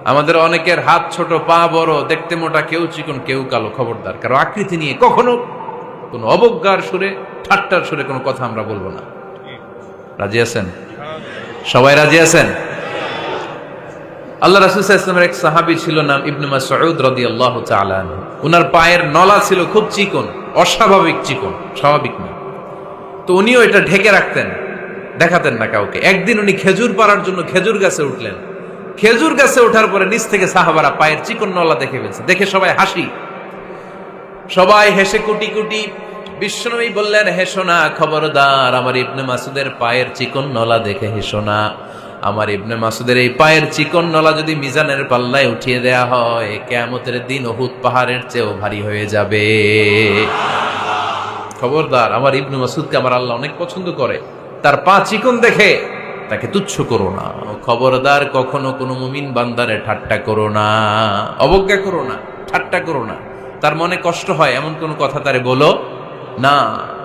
আমাদের অনেকের হাত ছোট, পা বড়, দেখতে মোটা, কেউ চিকন কেউ কালো। খবরদার, কারো আকৃতি নিয়ে কখনো কোনো অবজ্ঞার সুরে, ঠাট্টার সুরে কোনো কথা আমরা বলবো না। রাজি আছেন? সবাই রাজি আছেন? আল্লাহ রাসূল সাল্লাল্লাহু আলাইহি ওয়াসাল্লামের এক সাহাবী ছিল, নাম ইবনে মাসউদ রাদিয়াল্লাহু তাআলা আনহু। উনার পায়ের নলা ছিল খুব চিকন, অস্বাভাবিক চিকন, স্বাভাবিক না। তো উনিও এটা ঢেকে রাখতেন, দেখাতেন না কাউকে। একদিন উনি খেজুর পাড়ার জন্য খেজুর গাছে উঠলেন। খেজুর গাছে ওঠার পরে নিচ থেকে সাহাবারা পায়ের চিকন নলা দেখে ফেলছে। দেখে সবাই হাসি, সবাই হেসে কুটি কুটি। বিশ্বনবী বললেন, হেসো না, খবরদার, আমার ইবনে মাসুদের পায়ের চিকন নলা দেখে হেসো না। আমার ইবনে মাসুদের এই পায়ের চিকন নলা যদি মিজানের পাল্লায় উঠিয়ে দেয়া হয়, কিয়ামতের দিন উহুদ পাহাড়ের চেয়েও ভারী হয়ে যাবে। খবরদার, আমার ইবনে মাসুদকে আমার আল্লাহ অনেক পছন্দ করে, তার পা চিকন দেখে তাকে তুচ্ছ করো না। খবরদার, কখনো কোনো মুমিন বান্দারে ঠাট্টা করো না, অবজ্ঞা করো না, ঠাট্টা করো না। তার মনে কষ্ট হয় এমন কোন কথা তারে বলো না।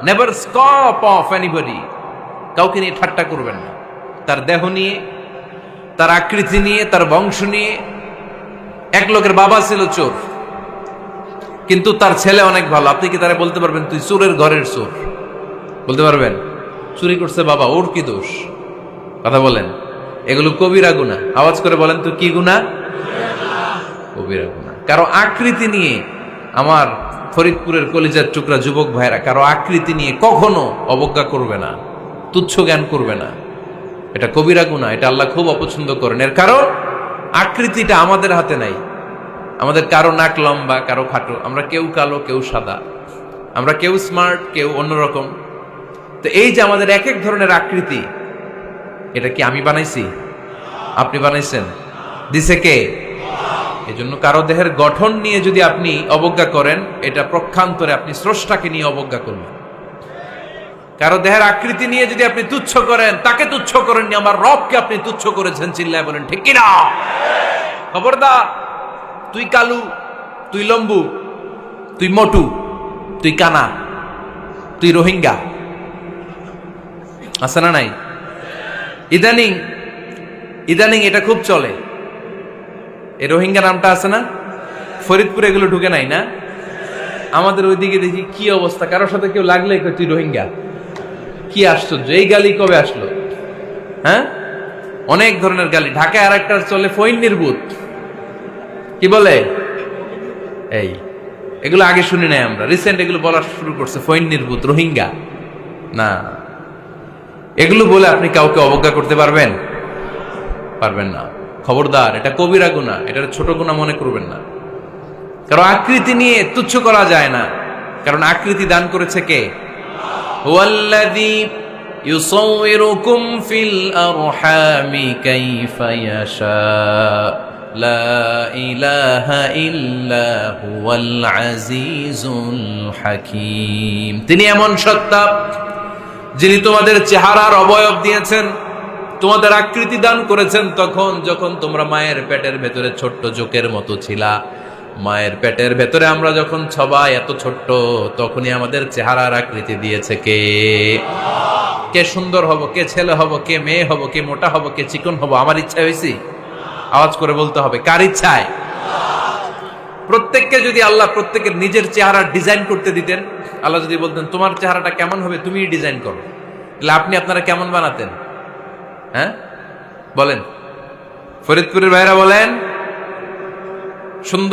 নেভার স্কপ অফ এনিবডি, কাউকে নিয়ে ঠাট্টা করবেন না। তার দেহ নিয়ে, তার আকৃতি নিয়ে, তার বংশ নিয়ে। এক লোকের বাবা ছিল চোর, কিন্তু তার ছেলে অনেক ভালো। আপনি কি তারা বলতে পারবেন তুই চোরের ঘরের চোর? বলতে পারবেন? চুরি করছে বাবা, ওর কি দোষ? কথা বলেন। এগুলো কবিরা গুনাহ। আওয়াজ করে বলেন তো, কি গুনাহ? কবিরা গুনাহ। কারো আকৃতি নিয়ে, আমার ফরিদপুরের কলিজার টুকরা যুবক ভাইরা, কারো আকৃতি নিয়ে কখনো অবজ্ঞা করবে না, তুচ্ছ জ্ঞান করবে না। এটা কবিরা গুনাহ, এটা আল্লাহ খুব অপছন্দ করেন। এর কারণ আকৃতিটা আমাদের হাতে নাই। আমাদের কারো নাক লম্বা, কারো খাটো, আমরা কেউ কালো, কেউ সাদা, আমরা কেউ স্মার্ট, কেউ অন্যরকম। তো এই যে আমাদের এক এক ধরনের আকৃতি, এটা কি আমি বানাইছি? আপনি বানাইছেন? দিছে কে? এই জন্য কারো দেহের গঠন নিয়ে যদি আপনি অবজ্ঞা করেন, এটা প্রক্ষান্তরে আপনি স্রষ্টাকে নিয়ে অবজ্ঞা করবেন। কারো দেহের আকৃতি নিয়ে যদি আপনি তুচ্ছ করেন, তাকে তুচ্ছ করেননি, আমার রবকে আপনি তুচ্ছ করেছেন। চিল্লায় বলেন ঠিক কিনা? খবরদার, তুই কালু, তুই লম্বু, তুই মোটু, তুই কানা, তুই রোহিঙ্গা, আছে না নাই? ইদানিং এটা খুব চলে। এই রোহিঙ্গা নামটা আছে না? ফরিদপুরে এগুলো ঢুকে নাই না? আমাদের ওইদিকে দেখি কি অবস্থা, কারোর সাথে কেউ লাগলে তুই রোহিঙ্গা। কি আশ্চর্য, এই গালি কবে আসলো? হ্যাঁ, অনেক ধরনের গালি। ঢাকায় আর একটা চলে ফইন্নির ভূত, কি বলে? এই এগুলো আগে শুনি নাই আমরা, রিসেন্ট এগুলো বলা শুরু করছে। ফইন্নির ভূত, রোহিঙ্গা না। এগুলো বলে আপনি কাউকে অবজ্ঞা করতে পারবেন? পারবেন না। খবরদার, এটা কবিরা গুনাহ, এটা ছোট গুনাহ মনে করবেন না। কারণ আকৃতি নিয়ে তুচ্ছ করা যায় না, কারণ আকৃতি দান করেছে কে? হুয়াল্লাযী ইউসাউইরুকুম ফিল আরহামি কাইফা ইয়াশা, লা ইলাহা ইল্লা হুয়াল আজিজুল হাকীম। তিনি এমন সত্তা, যিনি তোমাদের চেহারার অবয়ব দিয়েছেন, তোমাদের আকৃতি দান করেছেন তখন যখন তোমরা মায়ের পেটের ভেতরে ছোট্ট জোকের মতো ছিলা। মায়ের পেটের ভেতরে আমরা যখন সবাই এত ছোট্ট, তখনই আমাদের চেহারার আকৃতি দিয়েছে কে? কে সুন্দর হব, কে ছেলে হব, কে মেয়ে হব, কে মোটা হব, কে চিকন হব, আমার ইচ্ছা হয়েছি? আওয়াজ করে বলতে হবে, কার ইচ্ছায়? প্রত্যেককে যদি আল্লাহ প্রত্যেকের নিজের চেহারা ডিজাইন করতে দিতেন, আল্লাহ যদি বলতেন তোমার চেহারাটা কেমন হবে তুমি ডিজাইন করো, তাহলে আপনি আপনারা কেমন বানাতেন? হ্যাঁ বলেন, ফরিদপুরের ভাইরা বলেন। সুন্দর